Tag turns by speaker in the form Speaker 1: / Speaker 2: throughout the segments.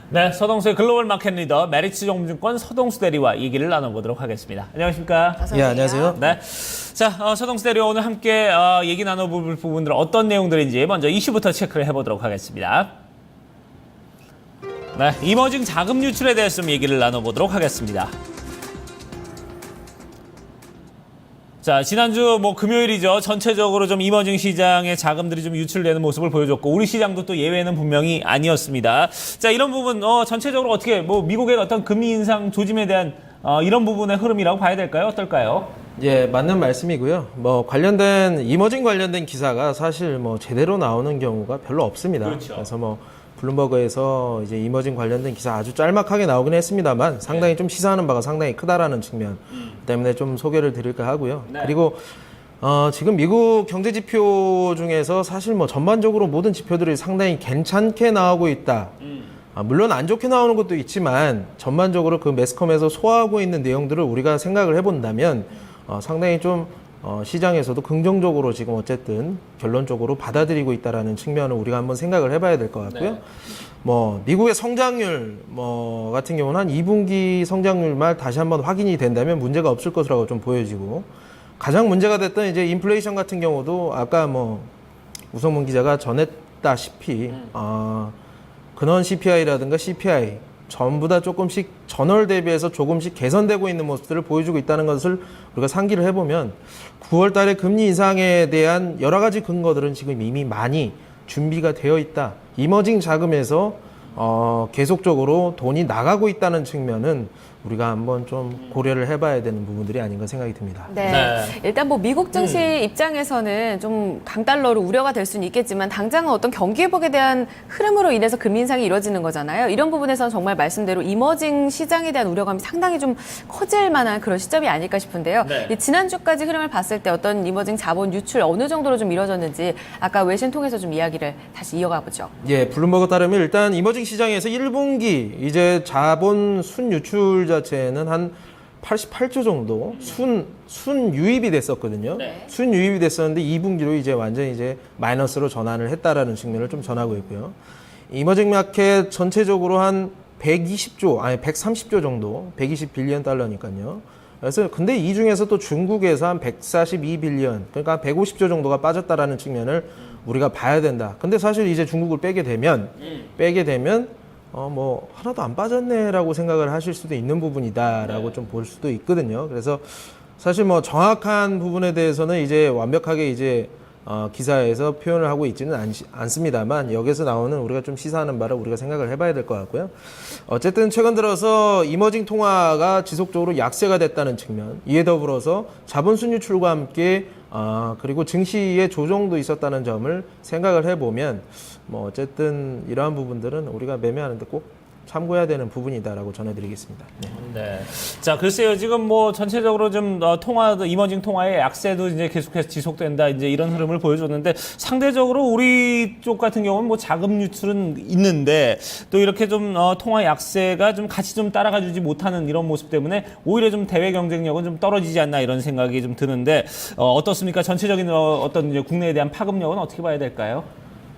Speaker 1: 네, 서동수의 글로벌 마켓 리더 메리츠 정보증권 서동수 대리와 얘기를 나눠보도록 하겠습니다. 안녕하십니까?
Speaker 2: 예, 안녕하세요.
Speaker 1: 네, 자, 서동수 대리와 오늘 함께 얘기 나눠볼 부분들 어떤 내용들인지 먼저 이슈부터 체크를 해보도록 하겠습니다. 네, 이머징 자금 유출에 대해서 좀 얘기를 나눠보도록 하겠습니다. 자, 지난주 금요일이죠. 전체적으로 좀 이머징 시장의 자금들이 좀 유출되는 모습을 보여줬고, 우리 시장도 또 예외는 분명히 아니었습니다. 자, 이런 부분, 전체적으로 어떻게, 미국의 어떤 금리 인상 조짐에 대한, 이런 부분의 흐름이라고 봐야 될까요? 어떨까요?
Speaker 2: 예, 맞는 말씀이고요. 관련된, 이머징 관련된 기사가 사실 제대로 나오는 경우가 별로 없습니다.
Speaker 1: 그렇죠.
Speaker 2: 그래서 블룸버그에서 이제 이머징 관련된 기사 아주 짤막하게 나오긴 했습니다만 상당히 좀 시사하는 바가 상당히 크다라는 측면 때문에 좀 소개를 드릴까 하고요.
Speaker 1: 네.
Speaker 2: 그리고 지금 미국 경제 지표 중에서 사실 전반적으로 모든 지표들이 상당히 괜찮게 나오고 있다. 물론 안 좋게 나오는 것도 있지만 전반적으로 그 매스컴에서 소화하고 있는 내용들을 우리가 생각을 해본다면 상당히 좀 시장에서도 긍정적으로 지금 어쨌든 결론적으로 받아들이고 있다라는 측면을 우리가 한번 생각을 해봐야 될 것 같고요.
Speaker 1: 네.
Speaker 2: 미국의 성장률 같은 경우는 한 2분기 성장률만 다시 한번 확인이 된다면 문제가 없을 것이라고 좀 보여지고, 가장 문제가 됐던 이제 인플레이션 같은 경우도 아까 우성문 기자가 전했다시피 근원 CPI라든가 CPI 전부 다 조금씩 전월 대비해서 조금씩 개선되고 있는 모습들을 보여주고 있다는 것을 우리가 상기를 해보면 9월 달에 금리 인상에 대한 여러 가지 근거들은 지금 이미 많이 준비가 되어 있다. 이머징 자금에서 계속적으로 돈이 나가고 있다는 측면은 우리가 한번 좀 고려를 해봐야 되는 부분들이 아닌가 생각이 듭니다.
Speaker 3: 네.
Speaker 1: 네.
Speaker 3: 일단 미국 증시 입장에서는 좀 강달러로 우려가 될 수는 있겠지만 당장은 어떤 경기 회복에 대한 흐름으로 인해서 금리 인상이 이루어지는 거잖아요. 이런 부분에서는 정말 말씀대로 이머징 시장에 대한 우려감이 상당히 좀 커질 만한 그런 시점이 아닐까 싶은데요.
Speaker 1: 네.
Speaker 3: 지난주까지 흐름을 봤을 때 어떤 이머징 자본 유출 어느 정도로 좀 이루어졌는지 아까 외신 통해서 좀 이야기를 다시 이어가 보죠.
Speaker 2: 예, 블룸버그 따르면 일단 이머징 시장에서 1분기 이제 자본 순 유출 자체는 한 88조 정도 순 유입이 됐었거든요.
Speaker 1: 네.
Speaker 2: 순 유입이 됐었는데 2분기로 이제 완전히 이제 마이너스로 전환을 했다라는 측면을 좀 전하고 있고요. 이머징 마켓 전체적으로 한 130조 정도, 120빌리언 달러니까요. 그래서 근데 이 중에서 또 중국에서 한 142빌리언, 그러니까 150조 정도가 빠졌다라는 측면을 우리가 봐야 된다. 근데 사실 이제 중국을 빼게 되면 하나도 안 빠졌네라고 생각을 하실 수도 있는 부분이다라고 좀 볼 수도 있거든요. 그래서 사실 정확한 부분에 대해서는 이제 완벽하게 이제 기사에서 표현을 하고 있지는 않습니다만 여기서 나오는 우리가 좀 시사하는 바를 우리가 생각을 해봐야 될 것 같고요. 어쨌든 최근 들어서 이머징 통화가 지속적으로 약세가 됐다는 측면, 이에 더불어서 자본 순유출과 함께 그리고 증시의 조정도 있었다는 점을 생각을 해보면 어쨌든 이러한 부분들은 우리가 매매하는데 꼭 참고해야 되는 부분이다라고 전해드리겠습니다. 네.
Speaker 1: 네. 자, 글쎄요. 지금 전체적으로 좀 이머징 통화의 약세도 이제 계속해서 지속된다. 이제 이런 흐름을 보여줬는데 상대적으로 우리 쪽 같은 경우는 자금 유출은 있는데 또 이렇게 좀 통화 약세가 좀 같이 좀 따라가 주지 못하는 이런 모습 때문에 오히려 좀 대외 경쟁력은 좀 떨어지지 않나 이런 생각이 좀 드는데 어떻습니까? 전체적인 어떤 이제 국내에 대한 파급력은 어떻게 봐야 될까요?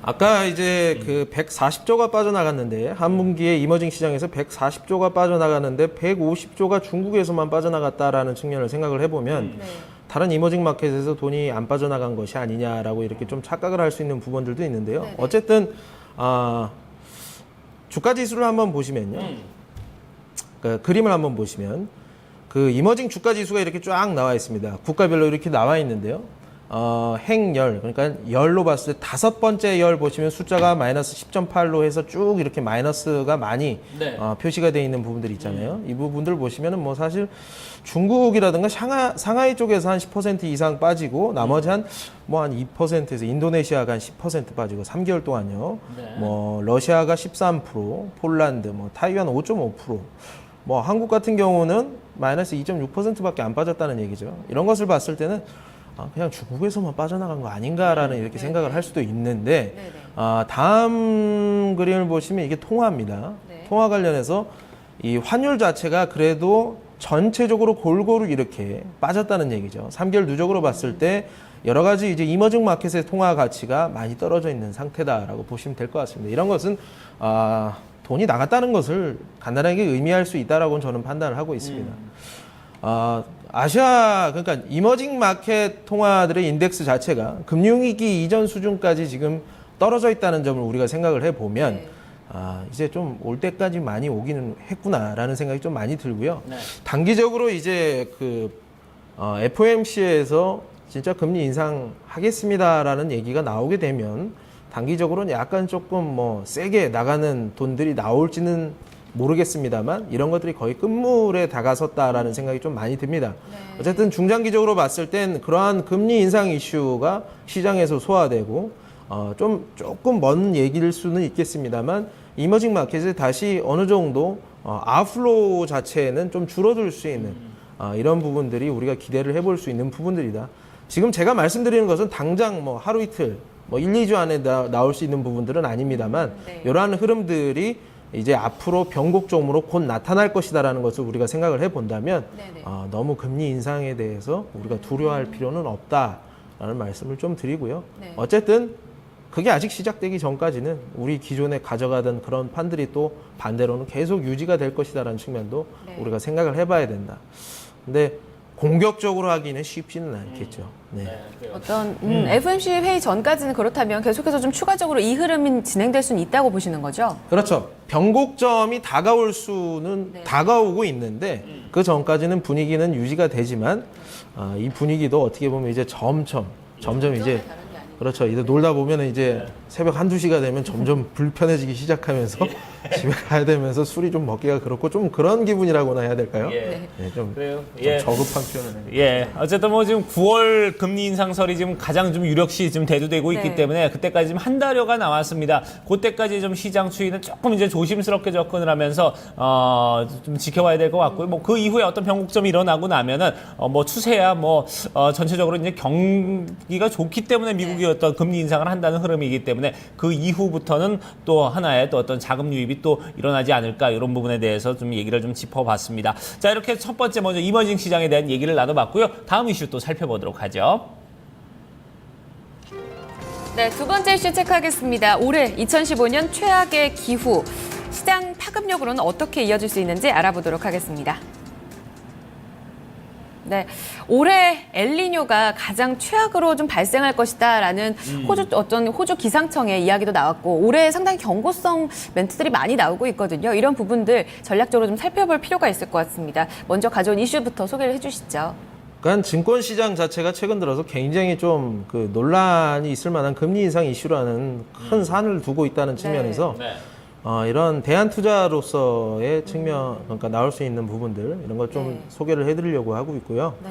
Speaker 2: 아까 이제 140조가 빠져나갔는데 한 분기에 이머징 시장에서 140조가 빠져나갔는데 150조가 중국에서만 빠져나갔다라는 측면을 생각을 해보면 다른 이머징 마켓에서 돈이 안 빠져나간 것이 아니냐라고 이렇게 좀 착각을 할 수 있는 부분들도 있는데요.
Speaker 3: 네네.
Speaker 2: 어쨌든 주가 지수를 한번 보시면요. 그림을 한번 보시면 이머징 주가 지수가 이렇게 쫙 나와 있습니다. 국가별로 이렇게 나와 있는데요. 행열, 그러니까 열로 봤을 때 5번째 열 보시면 숫자가 마이너스 10.8로 해서 쭉 이렇게 마이너스가 많이
Speaker 1: 네.
Speaker 2: 표시가 되어 있는 부분들이 있잖아요. 이 부분들 보시면은 사실 중국이라든가 상하이 쪽에서 한 10% 이상 빠지고 나머지 한 2%에서 인도네시아가 한 10% 빠지고 3개월 동안요.
Speaker 1: 네.
Speaker 2: 러시아가 13%, 폴란드, 타이완 5.5%, 한국 같은 경우는 마이너스 2.6%밖에 안 빠졌다는 얘기죠. 이런 것을 봤을 때는 그냥 중국에서만 빠져나간 거 아닌가라는 이렇게 생각을 할 수도 있는데 다음 그림을 보시면 이게 통화입니다.
Speaker 3: 네.
Speaker 2: 통화 관련해서 이 환율 자체가 그래도 전체적으로 골고루 이렇게 빠졌다는 얘기죠. 3개월 누적으로 봤을 때 여러 가지 이제 이머징 마켓의 통화 가치가 많이 떨어져 있는 상태다라고 보시면 될 것 같습니다. 이런 것은 돈이 나갔다는 것을 간단하게 의미할 수 있다라고 저는 판단을 하고 있습니다. 아시아 그러니까 이머징 마켓 통화들의 인덱스 자체가 금융위기 이전 수준까지 지금 떨어져 있다는 점을 우리가 생각을 해보면
Speaker 3: 네.
Speaker 2: 이제 좀 올 때까지 많이 오기는 했구나라는 생각이 좀 많이 들고요.
Speaker 1: 네.
Speaker 2: 단기적으로 이제 FOMC에서 진짜 금리 인상하겠습니다라는 얘기가 나오게 되면 단기적으로는 약간 조금 뭐 세게 나가는 돈들이 나올지는 모르겠습니다만 이런 것들이 거의 끝물에 다가섰다라는 생각이 좀 많이 듭니다.
Speaker 3: 네.
Speaker 2: 어쨌든 중장기적으로 봤을 땐 그러한 금리 인상 이슈가 시장에서 소화되고 조금 먼 얘기일 수는 있겠습니다만 이머징 마켓에 다시 어느 정도 아웃플로우 자체는 좀 줄어들 수 있는 이런 부분들이 우리가 기대를 해볼 수 있는 부분들이다. 지금 제가 말씀드리는 것은 당장 뭐 하루 이틀, 뭐 1, 2주 안에 나올 수 있는 부분들은 아닙니다만
Speaker 3: 네.
Speaker 2: 이러한 흐름들이 이제 앞으로 변곡점으로 곧 나타날 것이다라는 것을 우리가 생각을 해본다면
Speaker 3: 네네.
Speaker 2: 너무 금리 인상에 대해서 우리가 두려워할 필요는 없다라는 말씀을 좀 드리고요.
Speaker 3: 네.
Speaker 2: 어쨌든 그게 아직 시작되기 전까지는 우리 기존에 가져가던 그런 판들이 또 반대로는 계속 유지가 될 것이다라는 측면도
Speaker 3: 네.
Speaker 2: 우리가 생각을 해봐야 된다. 근데 공격적으로 하기는 쉽지는 않겠죠. 네.
Speaker 3: 어떤 FOMC 회의 전까지는 그렇다면 계속해서 좀 추가적으로 이 흐름이 진행될 수는 있다고 보시는 거죠?
Speaker 2: 그렇죠. 변곡점이 다가올 수는
Speaker 3: 네.
Speaker 2: 다가오고 있는데 그 전까지는 분위기는 유지가 되지만 이 분위기도 어떻게 보면 이제 점점 이제 그렇죠. 이제 놀다 보면 이제 새벽 1-2시가 되면 점점 불편해지기 시작하면서 집에 가야 되면서 술이 좀 먹기가 그렇고 좀 그런 기분이라고나 해야 될까요?
Speaker 1: 예.
Speaker 2: 네, 좀
Speaker 1: 그래요.
Speaker 2: 저급한 표현을 해요.
Speaker 1: 예. 어쨌든 뭐 지금 9월 금리 인상설이 지금 가장 좀 유력시 지금 대두되고 있기
Speaker 3: 네.
Speaker 1: 때문에 그때까지 지금 한 달여가 남았습니다. 그때까지 좀 시장 추이는 조금 이제 조심스럽게 접근을 하면서 좀 지켜봐야 될 것 같고요. 뭐 그 이후에 어떤 변곡점이 일어나고 나면은 뭐 추세야 뭐 전체적으로 이제 경기가 좋기 때문에 미국이 어떤 금리 인상을 한다는 흐름이기 때문에 그 이후부터는 또 하나의 또 어떤 자금 유입이 또 일어나지 않을까 이런 부분에 대해서 좀 얘기를 좀 짚어봤습니다. 자, 이렇게 첫 번째 먼저 이머징 시장에 대한 얘기를 나눠봤고요. 다음 이슈 또 살펴보도록 하죠.
Speaker 3: 네, 두 번째 이슈 체크하겠습니다. 올해 2015년 최악의 기후, 시장 파급력으로는 어떻게 이어질 수 있는지 알아보도록 하겠습니다. 네, 올해 엘니뇨가 가장 최악으로 좀 발생할 것이다라는 호주 기상청의 이야기도 나왔고 올해 상당히 경고성 멘트들이 많이 나오고 있거든요. 이런 부분들 전략적으로 좀 살펴볼 필요가 있을 것 같습니다. 먼저 가져온 이슈부터 소개를 해주시죠.
Speaker 2: 그러니까 증권 시장 자체가 최근 들어서 굉장히 좀 그 논란이 있을 만한 금리 인상 이슈라는 큰 산을 두고 있다는 측면에서
Speaker 1: 네.
Speaker 2: 이런 대안 투자로서의 측면, 그러니까 나올 수 있는 부분들 이런 걸 좀
Speaker 3: 네.
Speaker 2: 소개를 해드리려고 하고 있고요.
Speaker 3: 네.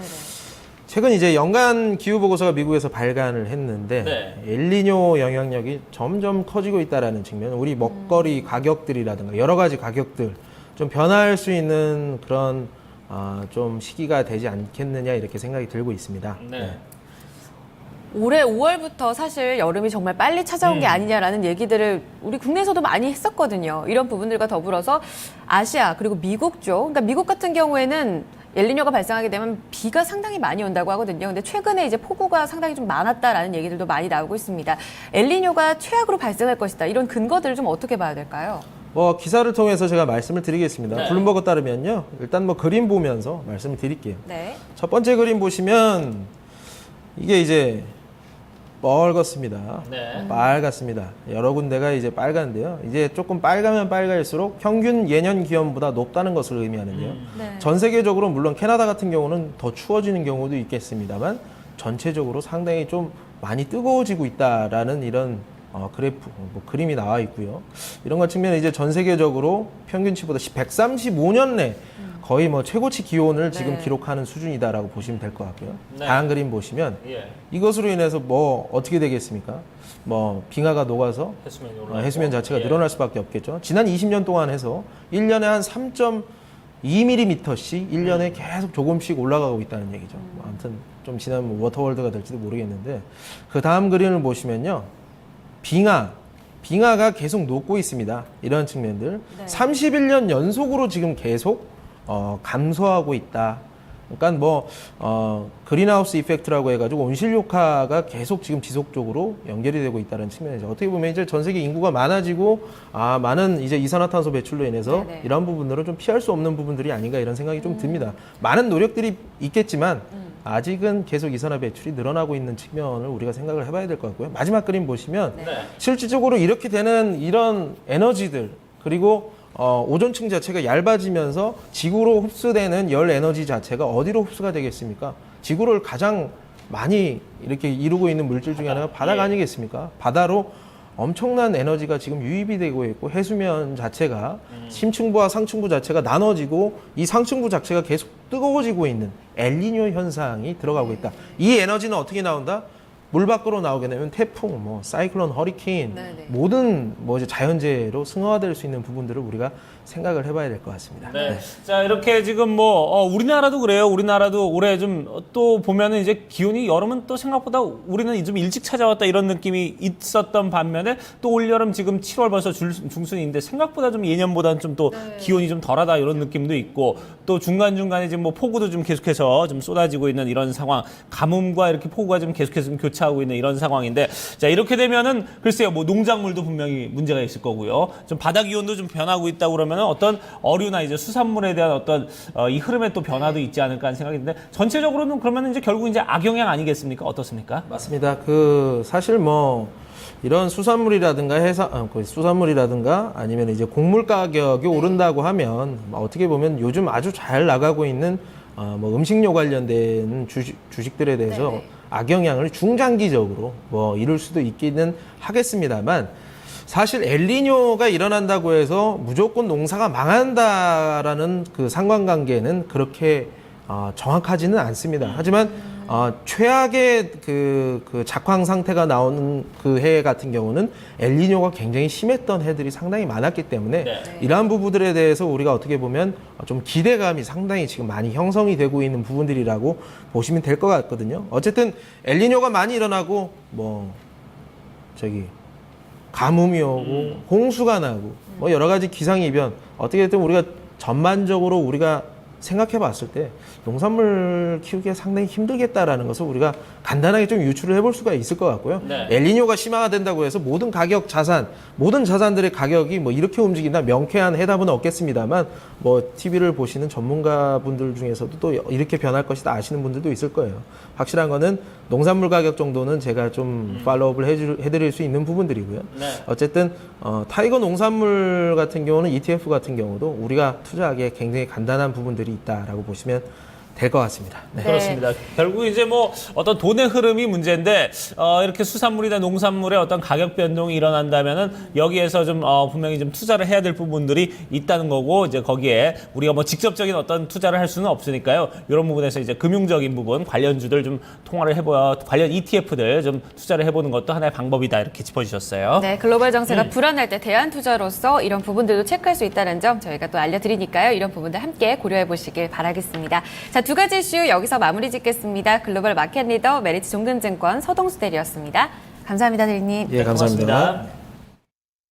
Speaker 2: 최근 이제 연간 기후 보고서가 미국에서 발간을 했는데
Speaker 1: 네.
Speaker 2: 엘니뇨 영향력이 점점 커지고 있다라는 측면, 우리 먹거리 가격들이라든가 여러 가지 가격들 좀 변화할 수 있는 그런 좀 시기가 되지 않겠느냐 이렇게 생각이 들고 있습니다.
Speaker 1: 네.
Speaker 3: 올해 5월부터 사실 여름이 정말 빨리 찾아온 게 아니냐라는 얘기들을 우리 국내에서도 많이 했었거든요. 이런 부분들과 더불어서 아시아 그리고 미국 쪽, 그러니까 미국 같은 경우에는 엘니뇨가 발생하게 되면 비가 상당히 많이 온다고 하거든요. 근데 최근에 이제 폭우가 상당히 좀 많았다라는 얘기들도 많이 나오고 있습니다. 엘니뇨가 최악으로 발생할 것이다. 이런 근거들을 좀 어떻게 봐야 될까요?
Speaker 2: 기사를 통해서 제가 말씀을 드리겠습니다.
Speaker 1: 네.
Speaker 2: 블룸버그 따르면요. 일단 뭐 그림 보면서 말씀을 드릴게요.
Speaker 3: 네.
Speaker 2: 첫 번째 그림 보시면 이게 이제 빨갛습니다.
Speaker 1: 네.
Speaker 2: 빨갛습니다. 여러 군데가 이제 빨간데요. 이제 조금 빨가면 빨갈수록 평균 예년 기온보다 높다는 것을 의미하는데요.
Speaker 3: 네.
Speaker 2: 전 세계적으로 물론 캐나다 같은 경우는 더 추워지는 경우도 있겠습니다만 전체적으로 상당히 좀 많이 뜨거워지고 있다라는 이런 그래프, 그림이 나와 있고요. 이런 것 측면에 이제 전 세계적으로 평균치보다 135년 내 거의 뭐 최고치 기온을 지금
Speaker 3: 네.
Speaker 2: 기록하는 수준이다라고 보시면 될 것 같고요.
Speaker 1: 네.
Speaker 2: 다음 그림 보시면
Speaker 1: 예.
Speaker 2: 이것으로 인해서 뭐 어떻게 되겠습니까? 뭐 빙하가 녹아서 해수면 자체가
Speaker 1: 예.
Speaker 2: 늘어날 수밖에 없겠죠. 지난 20년 동안 해서 1년에 한 3.2mm씩 1년에 계속 조금씩 올라가고 있다는 얘기죠. 아무튼 좀 지나면 워터월드가 될지도 모르겠는데 그 다음 그림을 보시면요. 빙하가 계속 녹고 있습니다. 이런 측면들.
Speaker 3: 네.
Speaker 2: 31년 연속으로 지금 계속 감소하고 있다. 그러니까 그린하우스 이펙트라고 해가지고 온실효과가 계속 지금 지속적으로 연결이 되고 있다는 측면이죠. 어떻게 보면 이제 전 세계 인구가 많아지고 많은 이제 이산화탄소 배출로 인해서
Speaker 3: 네네.
Speaker 2: 이런 부분들은 좀 피할 수 없는 부분들이 아닌가 이런 생각이 좀 듭니다. 많은 노력들이 있겠지만 아직은 계속 이산화 배출이 늘어나고 있는 측면을 우리가 생각을 해봐야 될 것 같고요. 마지막 그림 보시면 실질적으로 이렇게 되는 이런 에너지들 그리고 오존층 자체가 얇아지면서 지구로 흡수되는 열 에너지 자체가 어디로 흡수가 되겠습니까? 지구를 가장 많이 이렇게 이루고 있는 물질 중에 하나가 바다가 아니겠습니까? 바다로 엄청난 에너지가 지금 유입이 되고 있고 해수면 자체가 심층부와 상층부 자체가 나눠지고 이 상층부 자체가 계속 뜨거워지고 있는 엘니뇨 현상이 들어가고 있다. 이 에너지는 어떻게 나온다? 물 밖으로 나오게 되면 태풍, 사이클론, 허리케인
Speaker 3: 네네.
Speaker 2: 모든 이제 자연재해로 승화될 수 있는 부분들을 우리가 생각을 해봐야 될 것 같습니다.
Speaker 1: 네. 자, 이렇게 지금 우리나라도 그래요. 우리나라도 올해 좀 또 보면은 이제 기온이 여름은 또 생각보다 우리는 좀 일찍 찾아왔다 이런 느낌이 있었던 반면에 또 올여름 지금 7월 벌써 중순인데 생각보다 좀 예년보다는 좀 또 기온이 좀 덜하다 이런 느낌도 있고 또 중간중간에 지금 폭우도 좀 계속해서 좀 쏟아지고 있는 이런 상황, 가뭄과 이렇게 폭우가 좀 계속해서 좀 교차하고 있는 이런 상황인데 자, 이렇게 되면은 글쎄요. 농작물도 분명히 문제가 있을 거고요. 좀 바다 기온도 좀 변하고 있다고 그러면 어떤 어류나 이제 수산물에 대한 어떤 이 흐름의 또 변화도 있지 않을까 하는 생각이 드는데 전체적으로는 그러면 이제 결국 이제 악영향 아니겠습니까? 어떻습니까?
Speaker 2: 맞습니다. 사실 이런 수산물이라든가 아니면 이제 곡물 가격이 오른다고 하면 어떻게 보면 요즘 아주 잘 나가고 있는 음식료 관련된 주식들에 대해서
Speaker 3: 네.
Speaker 2: 악영향을 중장기적으로 이룰 수도 있기는 하겠습니다만 사실 엘니뇨가 일어난다고 해서 무조건 농사가 망한다라는 그 상관관계는 그렇게 정확하지는 않습니다. 하지만 최악의 그 작황 상태가 나오는 그 해 같은 경우는 엘니뇨가 굉장히 심했던 해들이 상당히 많았기 때문에 이러한 부분들에 대해서 우리가 어떻게 보면 좀 기대감이 상당히 지금 많이 형성이 되고 있는 부분들이라고 보시면 될 것 같거든요. 어쨌든 엘니뇨가 많이 일어나고 가뭄이 오고 홍수가 나고 여러 가지 기상이변 어떻게 됐든 우리가 전반적으로 우리가 생각해 봤을 때 농산물 키우기가 상당히 힘들겠다라는 것을 우리가 간단하게 좀 유추를 해볼 수가 있을 것 같고요. 엘니뇨가 심화가 된다고 해서 모든 자산들의 가격이 이렇게 움직인다 명쾌한 해답은 없겠습니다만 TV를 보시는 전문가분들 중에서도 또 이렇게 변할 것이다 아시는 분들도 있을 거예요. 확실한 거는 농산물 가격 정도는 제가 좀 팔로우업을 해드릴 수 있는 부분들이고요. 어쨌든 타이거 농산물 같은 경우는 ETF 같은 경우도 우리가 투자하기에 굉장히 간단한 부분들이 있다라고 보시면 될 것 같습니다. 네.
Speaker 1: 그렇습니다. 결국 이제 어떤 돈의 흐름이 문제인데 이렇게 수산물이나 농산물의 어떤 가격 변동이 일어난다면은 여기에서 좀 분명히 좀 투자를 해야 될 부분들이 있다는 거고 이제 거기에 우리가 직접적인 어떤 투자를 할 수는 없으니까요. 이런 부분에서 이제 금융적인 부분 관련주들 좀 통화를 관련 ETF들 좀 투자를 해보는 것도 하나의 방법이다 이렇게 짚어주셨어요.
Speaker 3: 네, 글로벌 정세가 불안할 때 대안 투자로서 이런 부분들도 체크할 수 있다는 점 저희가 또 알려드리니까요. 이런 부분들 함께 고려해 보시길 바라겠습니다. 자, 두 가지 이슈 여기서 마무리 짓겠습니다. 글로벌 마켓 리더 메리츠 종근증권 서동수 대리였습니다. 감사합니다, 대리님.
Speaker 2: 예, 감사합니다.
Speaker 1: 고맙습니다.